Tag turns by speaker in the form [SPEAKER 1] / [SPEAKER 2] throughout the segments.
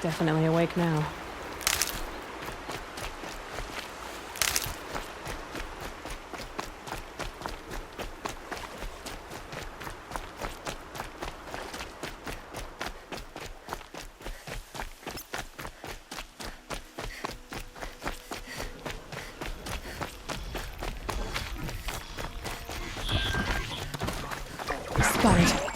[SPEAKER 1] definitely awake now. Spotted.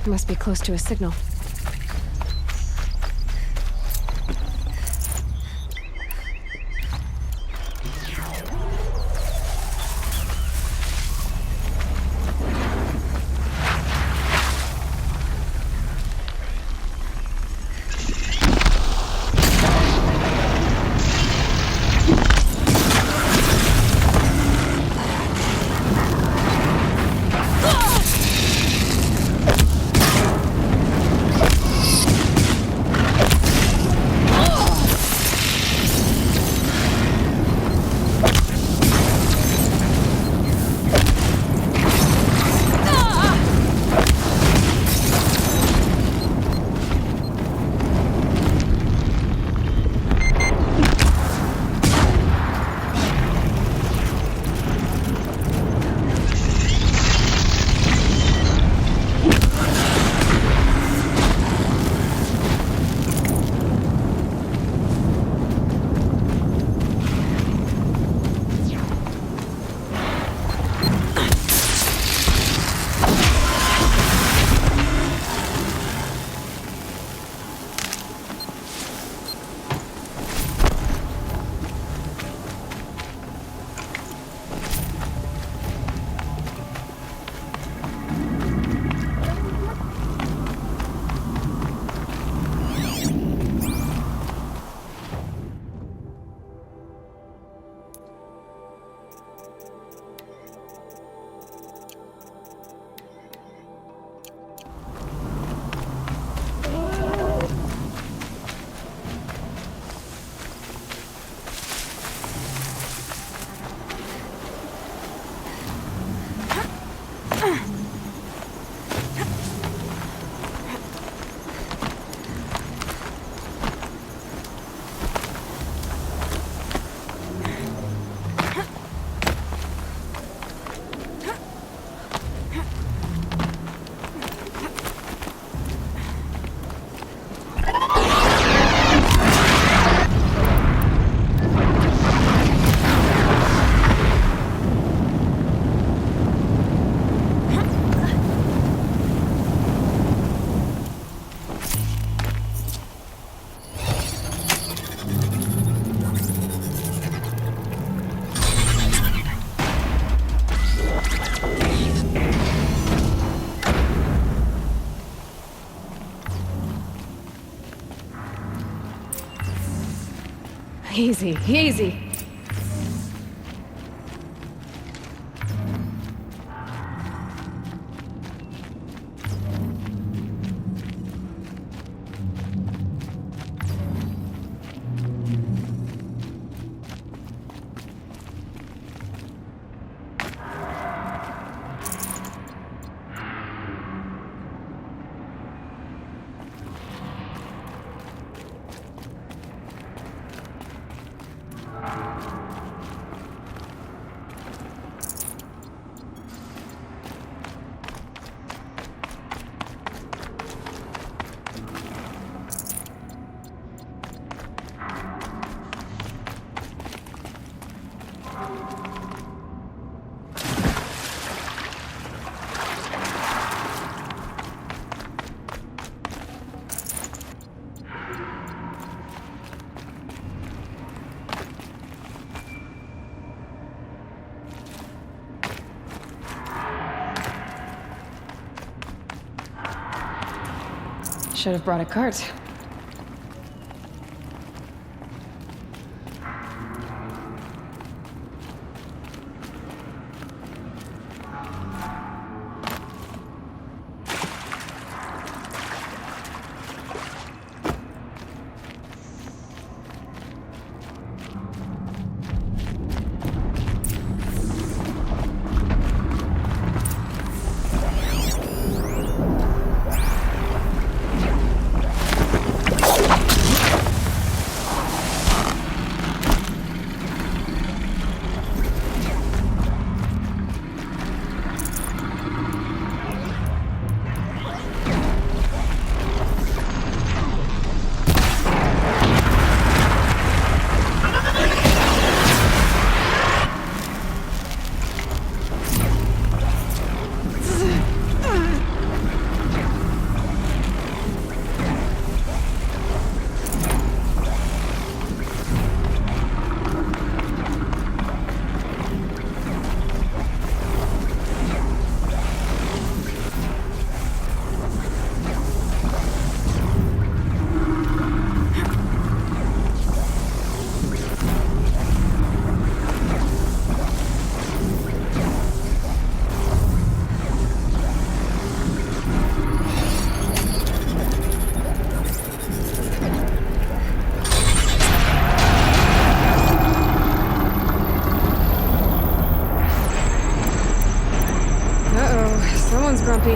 [SPEAKER 1] Must be close to a signal. Easy, easy. Should have brought a cart. Someone's grumpy.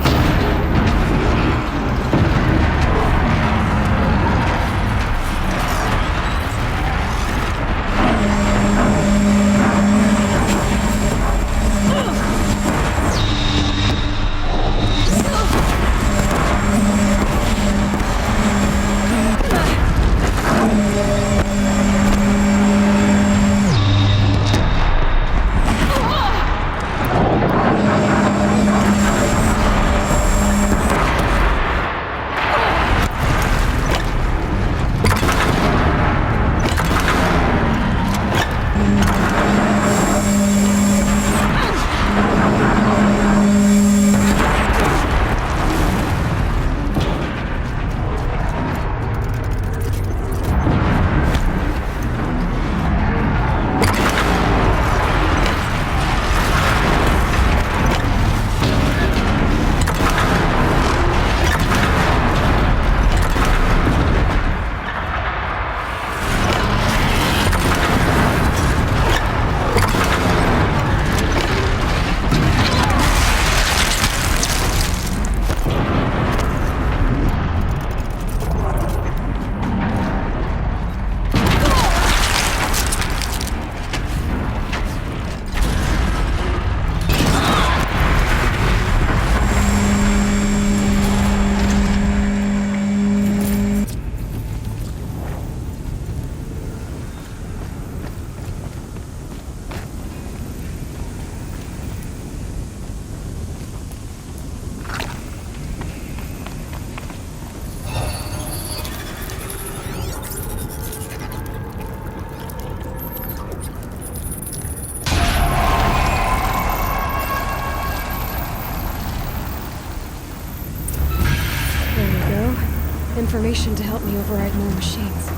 [SPEAKER 1] Information to help me override more machines.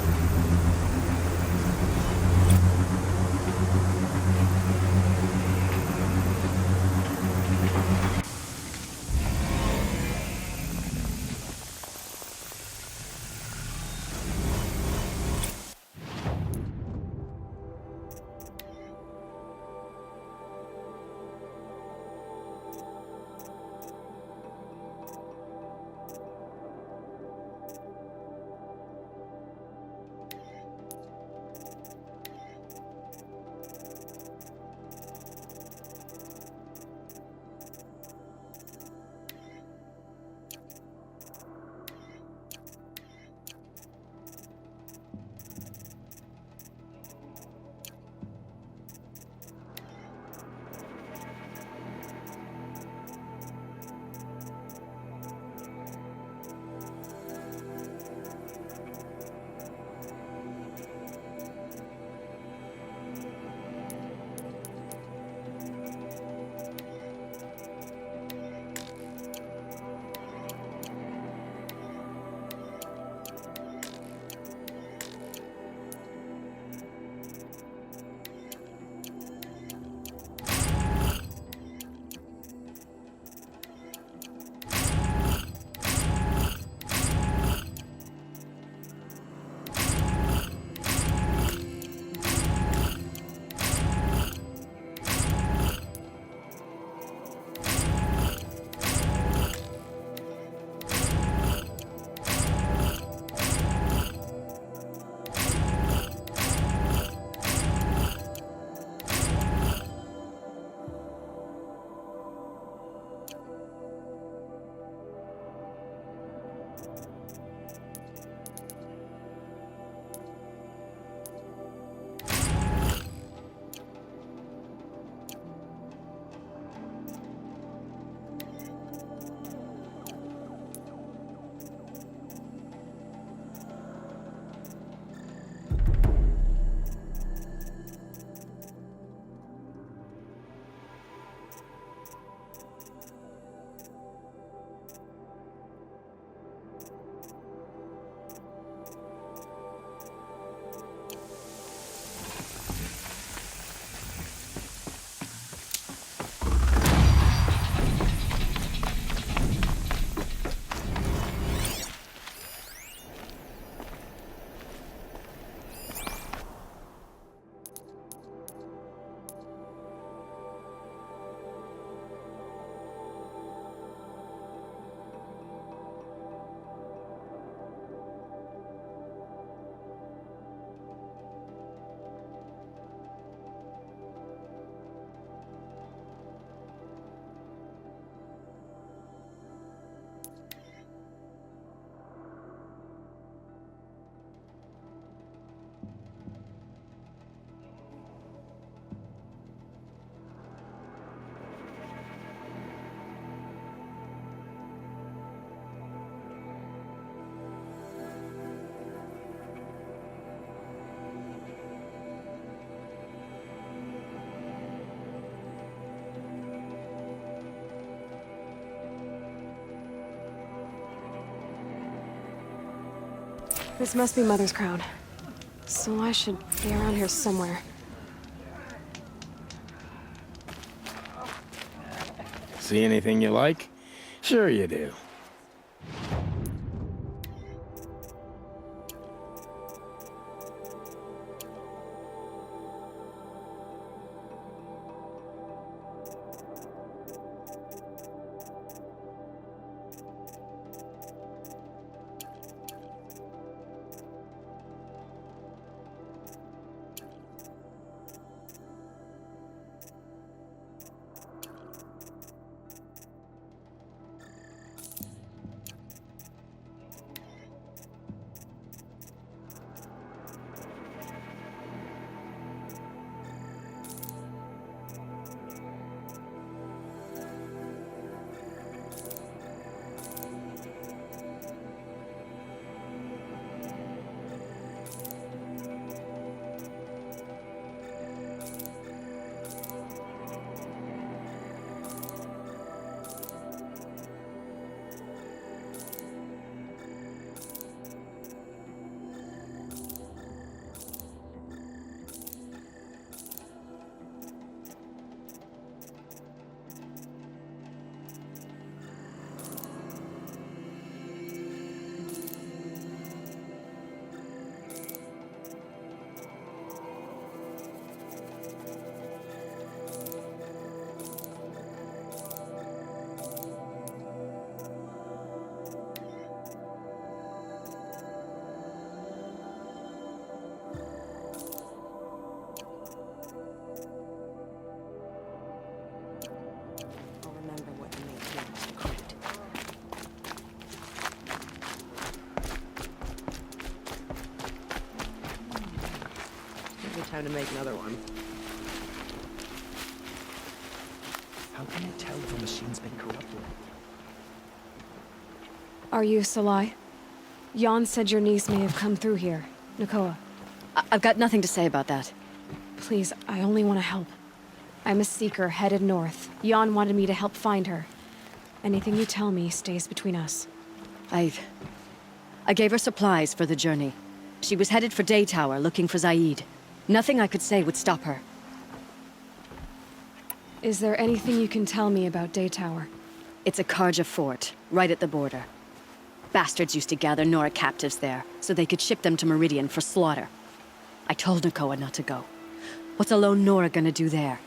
[SPEAKER 1] This must be Mother's crown. So I should be around here somewhere.
[SPEAKER 2] See anything you like? Sure you do.
[SPEAKER 3] Time to make another one.
[SPEAKER 4] How can you tell if a machine's been corrupted?
[SPEAKER 1] Are you Salai? Jan said your niece may have come through here. Nakoa.
[SPEAKER 5] I've got nothing to say about that.
[SPEAKER 1] Please, I only want to help. I'm a seeker headed north. Jan wanted me to help find her. Anything you tell me stays between us.
[SPEAKER 5] I gave her supplies for the journey. She was headed for Day Tower looking for Zaid. Nothing I could say would stop her.
[SPEAKER 1] Is there anything you can tell me about Day Tower?
[SPEAKER 5] It's a Karja fort, right at the border. Bastards used to gather Nora captives there, so they could ship them to Meridian for slaughter. I told Nakoa not to go. What's a lone Nora gonna do there?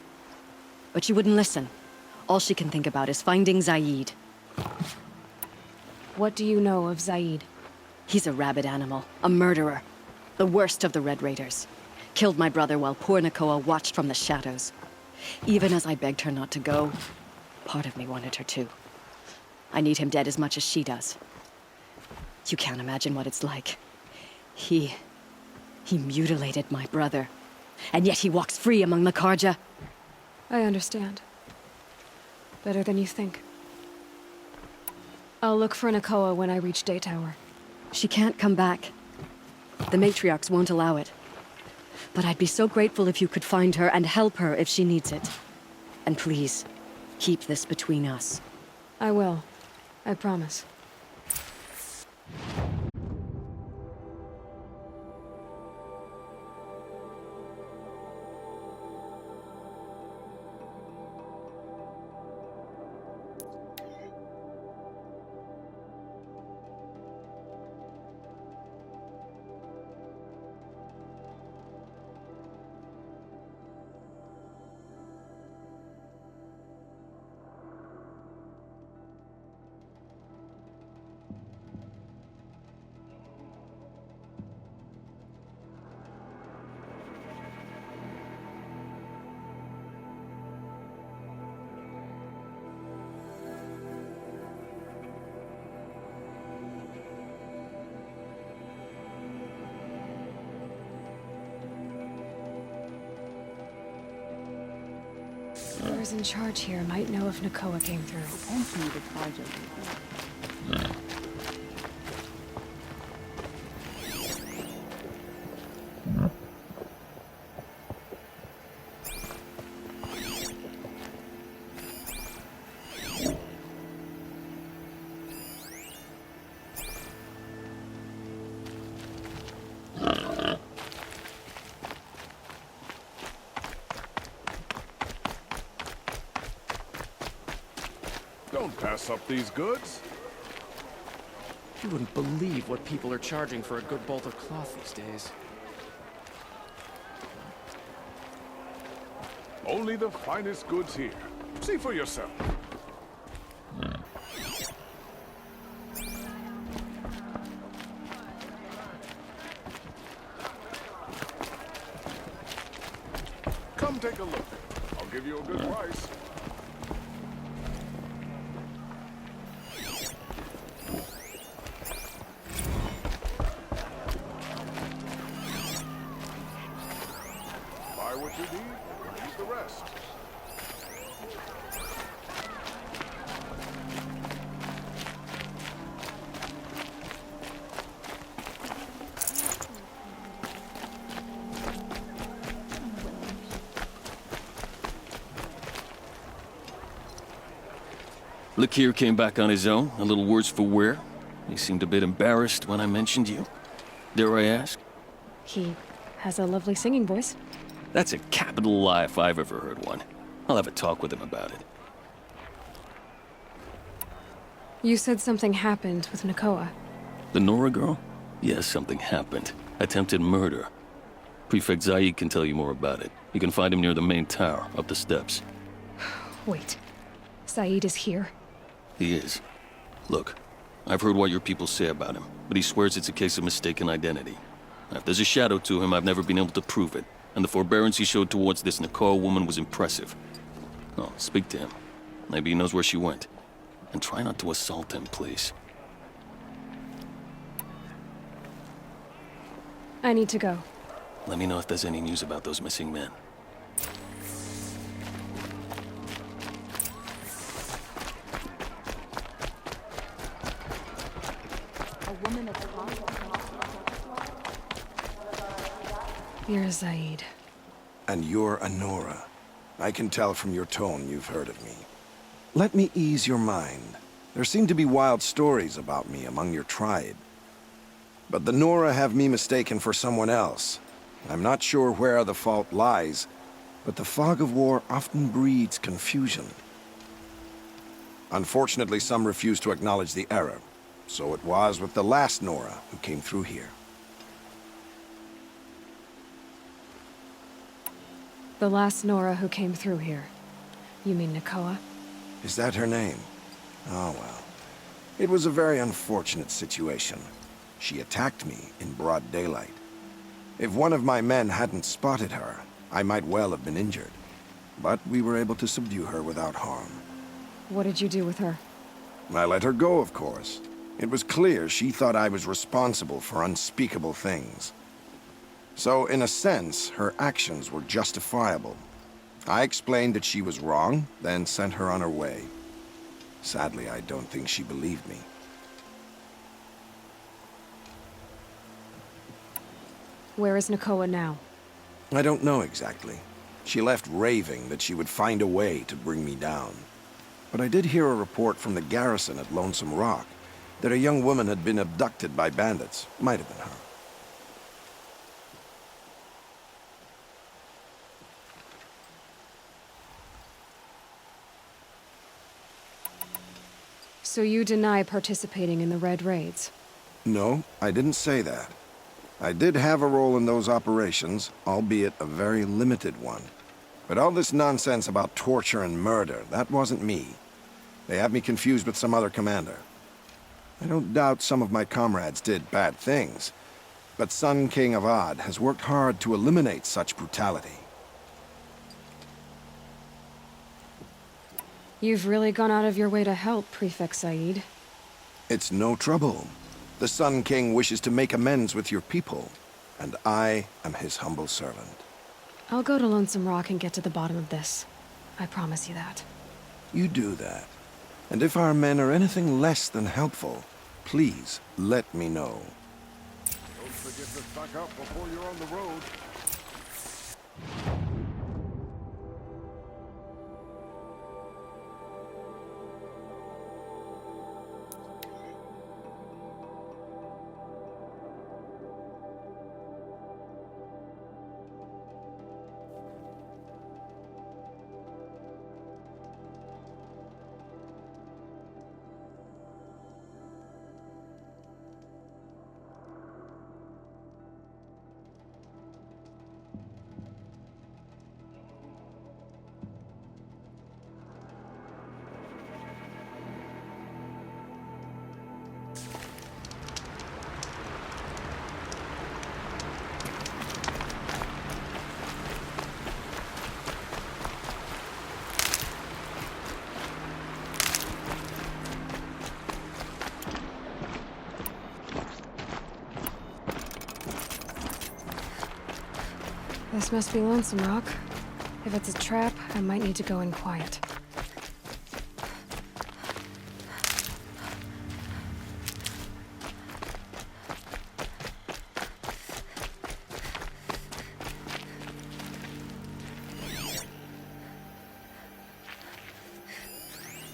[SPEAKER 5] But she wouldn't listen. All she can think about is finding Zaid.
[SPEAKER 1] What do you know of Zaid?
[SPEAKER 5] He's a rabid animal, a murderer. The worst of the Red Raiders. Killed my brother while poor Nakoa watched from the shadows. Even as I begged her not to go, part of me wanted her to. I need him dead as much as she does. You can't imagine what it's like. He mutilated my brother. And yet he walks free among the Karja.
[SPEAKER 1] I understand. Better than you think. I'll look for Nakoa when I reach Day Tower.
[SPEAKER 5] She can't come back. The matriarchs won't allow it. But I'd be so grateful if you could find her and help her if she needs it. And please, keep this between us.
[SPEAKER 1] I will. I promise. Whoever's in charge here might know if Nakoa came through.
[SPEAKER 3] Potentially the project.
[SPEAKER 6] Pass up these goods?
[SPEAKER 4] You wouldn't believe what people are charging for a good bolt of cloth these days.
[SPEAKER 6] Only the finest goods here. See for yourself. Come take a look. I'll give you a good price. Buy what you need, and leave the rest.
[SPEAKER 7] Lakir came back on his own, a little worse for wear. He seemed a bit embarrassed when I mentioned you. Dare I ask?
[SPEAKER 1] He has a lovely singing voice.
[SPEAKER 7] That's a capital lie if I've ever heard one. I'll have a talk with him about it.
[SPEAKER 1] You said something happened with Nakoa.
[SPEAKER 7] The Nora girl? Yes, something happened. Attempted murder. Prefect Zaid can tell you more about it. You can find him near the main tower, up the steps.
[SPEAKER 1] Wait. Saeed is here.
[SPEAKER 7] He is. Look, I've heard what your people say about him, but he swears it's a case of mistaken identity. Now, if there's a shadow to him, I've never been able to prove it, and the forbearance he showed towards this Nakoa woman was impressive. Oh, speak to him. Maybe he knows where she went. And try not to assault him, please.
[SPEAKER 1] I need to go.
[SPEAKER 7] Let me know if there's any news about those missing men.
[SPEAKER 1] You're Zaid.
[SPEAKER 8] And you're Anora. I can tell from your tone you've heard of me. Let me ease your mind. There seem to be wild stories about me among your tribe. But the Nora have me mistaken for someone else. I'm not sure where the fault lies, but the fog of war often breeds confusion. Unfortunately, some refuse to acknowledge the error. So it was with the last Nora who came through here.
[SPEAKER 1] The last Nora who came through here. You mean Nakoa?
[SPEAKER 8] Is that her name? Oh, well. It was a very unfortunate situation. She attacked me in broad daylight. If one of my men hadn't spotted her, I might well have been injured. But we were able to subdue her without harm.
[SPEAKER 1] What did you do with her?
[SPEAKER 8] I let her go, of course. It was clear she thought I was responsible for unspeakable things. So, in a sense, her actions were justifiable. I explained that she was wrong, then sent her on her way. Sadly, I don't think she believed me.
[SPEAKER 1] Where is Nakoa now?
[SPEAKER 8] I don't know exactly. She left raving that she would find a way to bring me down. But I did hear a report from the garrison at Lonesome Rock that a young woman had been abducted by bandits. Might have been her.
[SPEAKER 1] So you deny participating in the Red Raids?
[SPEAKER 8] No, I didn't say that. I did have a role in those operations, albeit a very limited one. But all this nonsense about torture and murder, that wasn't me. They have me confused with some other commander. I don't doubt some of my comrades did bad things, but Sun King Avad has worked hard to eliminate such brutality.
[SPEAKER 1] You've really gone out of your way to help, Prefect Said.
[SPEAKER 8] It's no trouble. The Sun King wishes to make amends with your people, and I am his humble servant.
[SPEAKER 1] I'll go to Lonesome Rock and get to the bottom of this. I promise you that.
[SPEAKER 8] You do that. And if our men are anything less than helpful, please let me know.
[SPEAKER 6] Don't forget to stock up before you're on the road.
[SPEAKER 1] This must be Lonesome Rock. If it's a trap, I might need to go in quiet.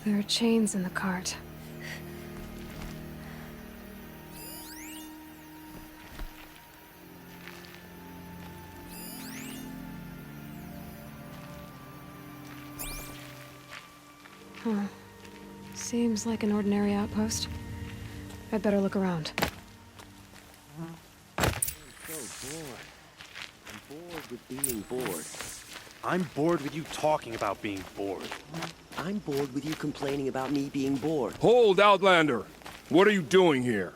[SPEAKER 1] There are chains in the cart. Huh. Seems like an ordinary outpost. I'd better look around.
[SPEAKER 9] So bored. I'm bored with being bored.
[SPEAKER 10] I'm bored with you talking about being bored.
[SPEAKER 9] I'm bored with you complaining about me being bored.
[SPEAKER 6] Hold, Outlander! What are you doing here?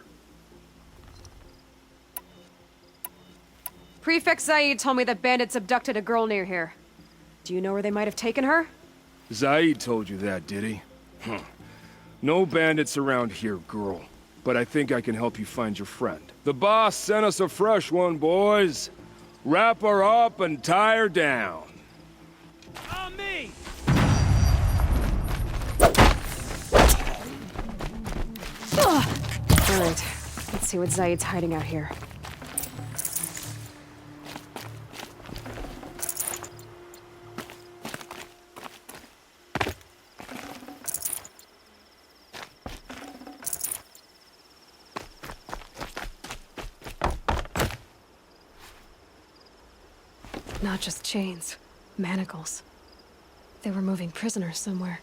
[SPEAKER 1] Prefect Zaid told me that bandits abducted a girl near here. Do you know where they might have taken her?
[SPEAKER 6] Zaid told you that, did he? No bandits around here, girl. But I think I can help you find your friend. The boss sent us a fresh one, boys. Wrap her up and tie her down.
[SPEAKER 10] On me!
[SPEAKER 1] Alright, let's see what Zaid's hiding out here. Not just chains, manacles. They were moving prisoners somewhere.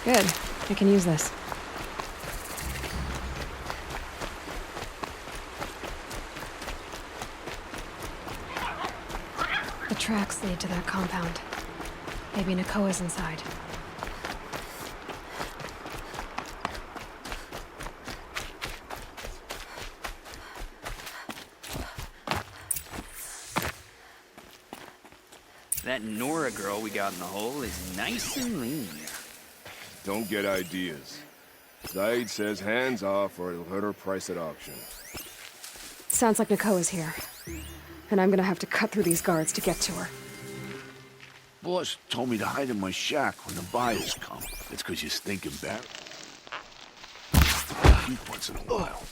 [SPEAKER 1] Good. I can use this. The tracks lead to that compound. Maybe Nakoa's inside.
[SPEAKER 11] That Nora girl we got in the hole is nice and lean.
[SPEAKER 6] Don't get ideas. Zaid says hands off or it'll hurt her price at auction.
[SPEAKER 1] Sounds like Nakoa's here. And I'm gonna have to cut through these guards to get to her.
[SPEAKER 12] Boss told me to hide in my shack when the buyers come. That's because you're stinking bad. Eat once in a while.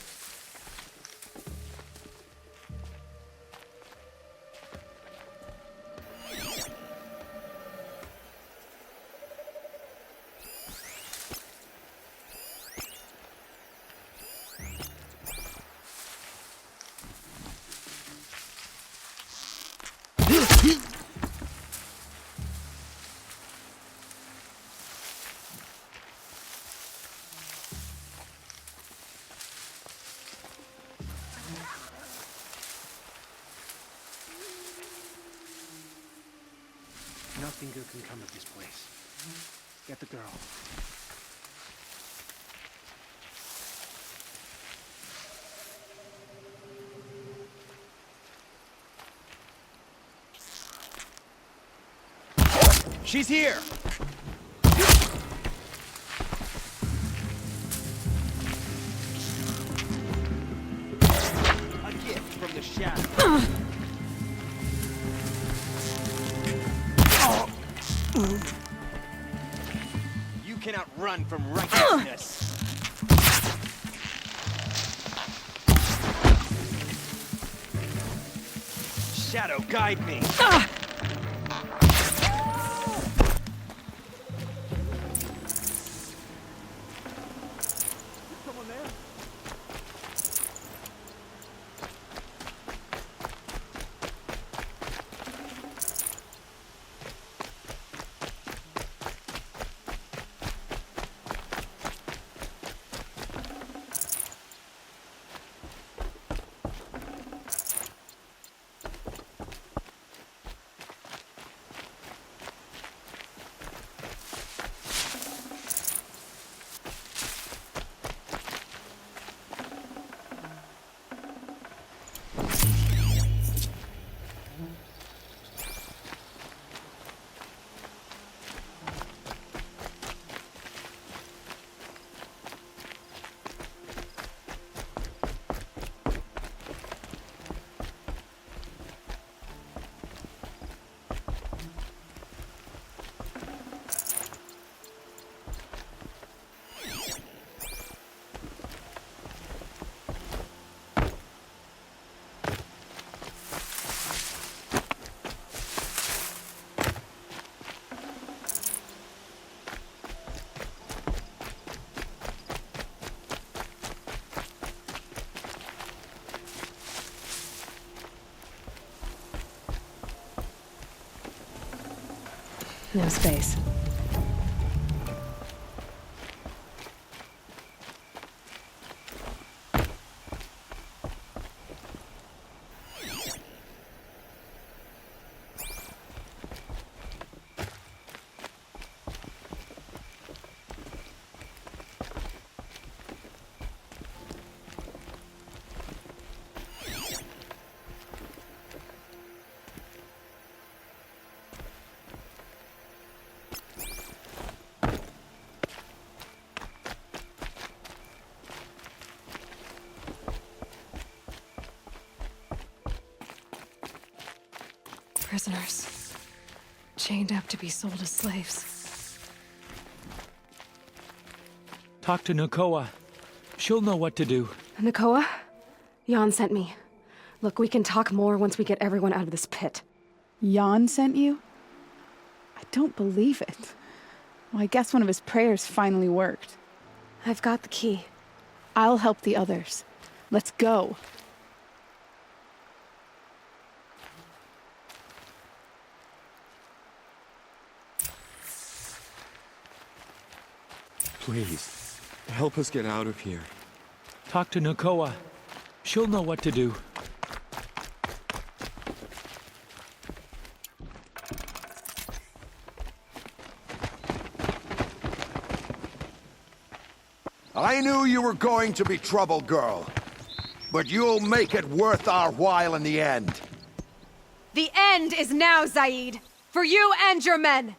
[SPEAKER 10] Nothing good can come of this place. Get the girl. She's here! A gift from the shadow. You cannot run from righteousness. Shadow, guide me.
[SPEAKER 1] No space. Prisoners. Chained up to be sold as slaves.
[SPEAKER 10] Talk to Nakoa. She'll know what to do.
[SPEAKER 1] Nakoa? Jan sent me. Look, we can talk more once we get everyone out of this pit.
[SPEAKER 13] Jan sent you? I don't believe it. Well, I guess one of his prayers finally worked.
[SPEAKER 1] I've got the key.
[SPEAKER 13] I'll help the others. Let's go.
[SPEAKER 14] Please, help us get out of here.
[SPEAKER 10] Talk to Nakoa. She'll know what to do.
[SPEAKER 8] I knew you were going to be trouble, girl. But you'll make it worth our while in the end.
[SPEAKER 1] The end is now, Zaid! For you and your men!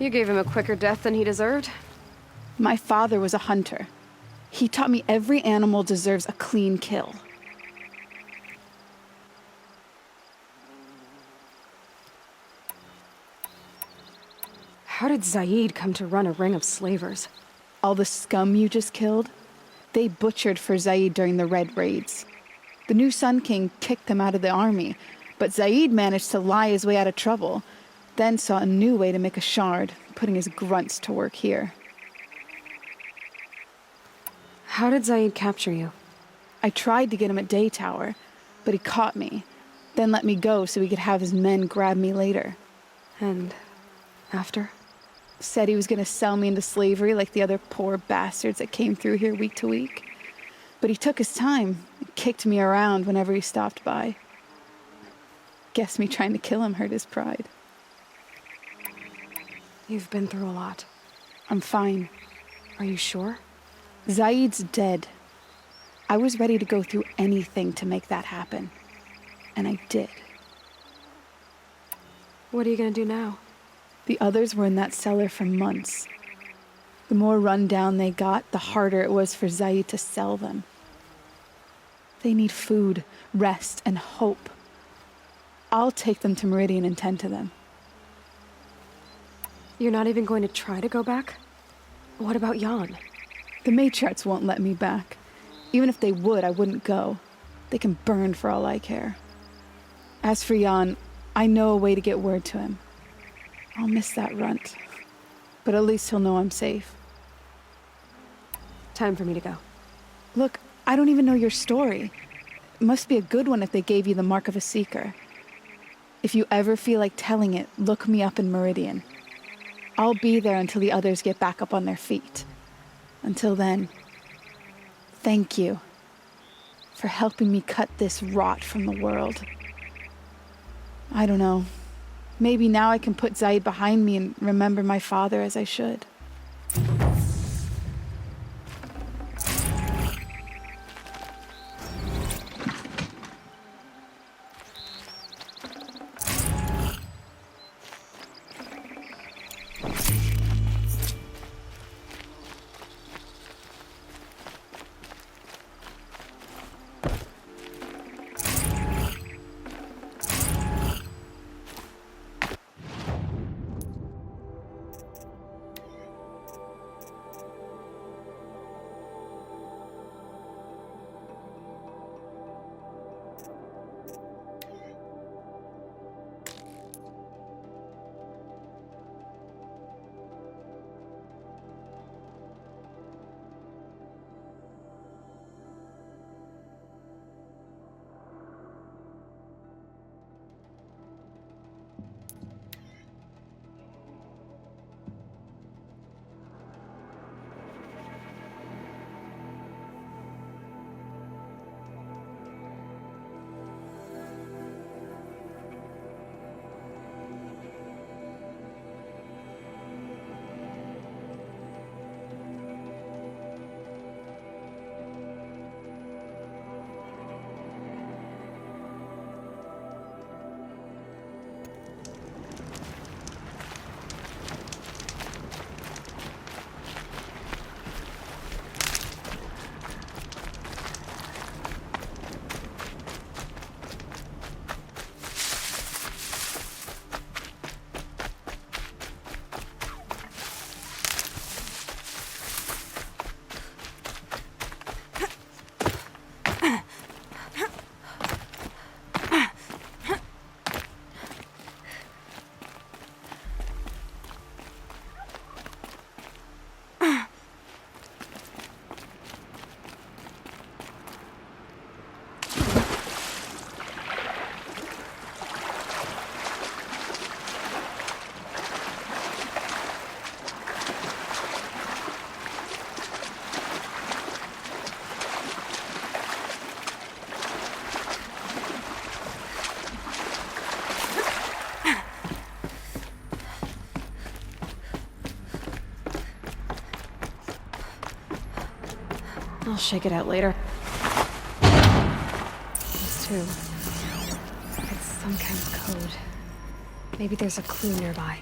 [SPEAKER 1] You gave him a quicker death than he deserved.
[SPEAKER 13] My father was a hunter. He taught me every animal deserves a clean kill.
[SPEAKER 1] How did Zaid come to run a ring of slavers?
[SPEAKER 13] All the scum you just killed, they butchered for Zaid during the Red Raids. The new Sun King kicked them out of the army, but Zaid managed to lie his way out of trouble, then saw a new way to make a shard, putting his grunts to work here.
[SPEAKER 1] How did Zaid capture you?
[SPEAKER 13] I tried to get him at Day Tower, but he caught me, then let me go so he could have his men grab me later.
[SPEAKER 1] And after?
[SPEAKER 13] Said he was going to sell me into slavery like the other poor bastards that came through here week to week. But he took his time and kicked me around whenever he stopped by. Guess me trying to kill him hurt his pride.
[SPEAKER 1] You've been through a lot.
[SPEAKER 13] I'm fine.
[SPEAKER 1] Are you sure?
[SPEAKER 13] Zaid's dead. I was ready to go through anything to make that happen. And I did.
[SPEAKER 1] What are you gonna do now?
[SPEAKER 13] The others were in that cellar for months. The more run down they got, the harder it was for Zaid to sell them. They need food, rest, and hope. I'll take them to Meridian and tend to them.
[SPEAKER 1] You're not even going to try to go back? What about Jan?
[SPEAKER 13] The matriarchs won't let me back. Even if they would, I wouldn't go. They can burn for all I care. As for Jan, I know a way to get word to him. I'll miss that runt. But at least he'll know I'm safe.
[SPEAKER 1] Time for me to go.
[SPEAKER 13] Look, I don't even know your story. It must be a good one if they gave you the mark of a seeker. If you ever feel like telling it, look me up in Meridian. I'll be there until the others get back up on their feet. Until then, thank you for helping me cut this rot from the world. I don't know. Maybe now I can put Zaid behind me and remember my father as I should.
[SPEAKER 1] shake it out later. These two. It's some kind of code. Maybe there's a clue nearby.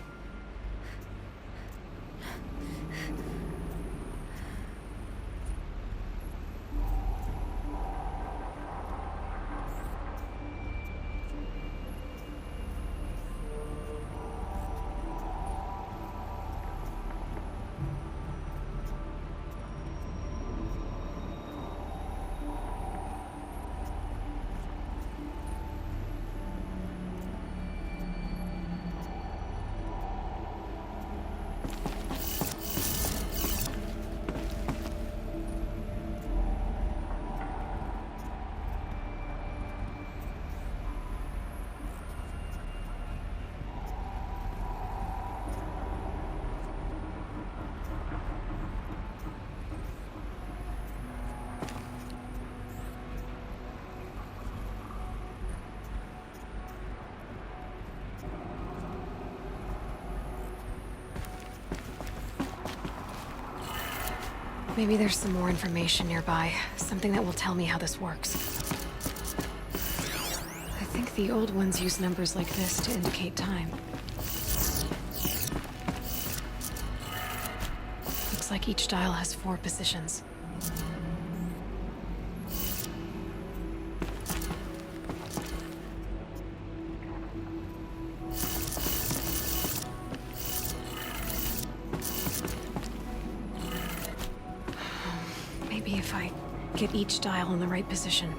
[SPEAKER 1] Maybe there's some more information nearby. Something that will tell me how this works. I think the old ones use numbers like this to indicate time. Looks like each dial has 4 positions. Maybe if I get each dial in the right position.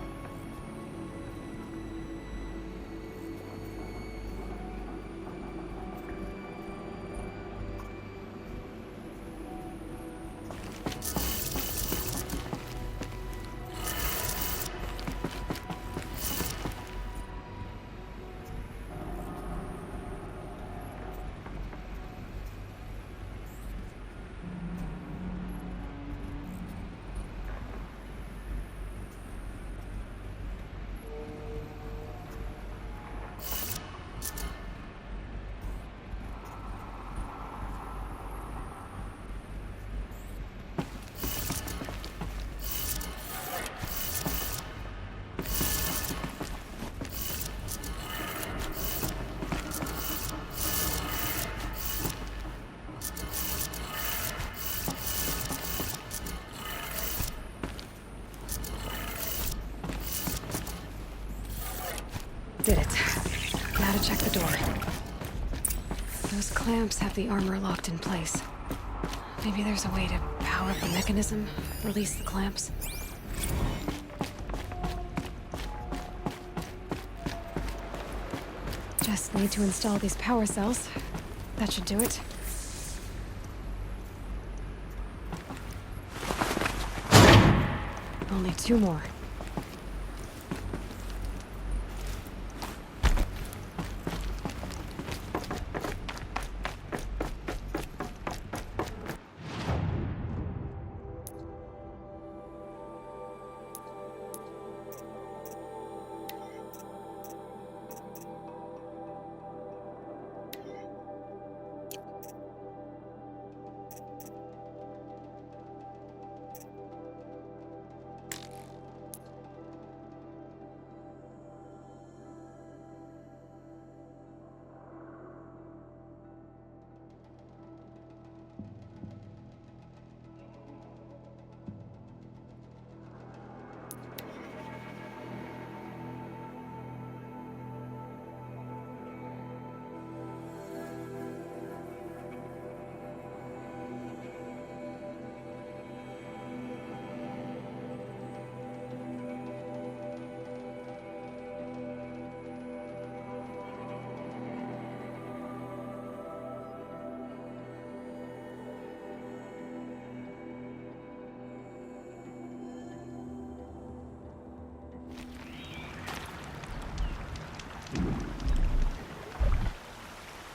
[SPEAKER 1] Did it. Now to check the door. Those clamps have the armor locked in place. Maybe there's a way to power up the mechanism, release the clamps. Just need to install these power cells. That should do it. Only 2 more.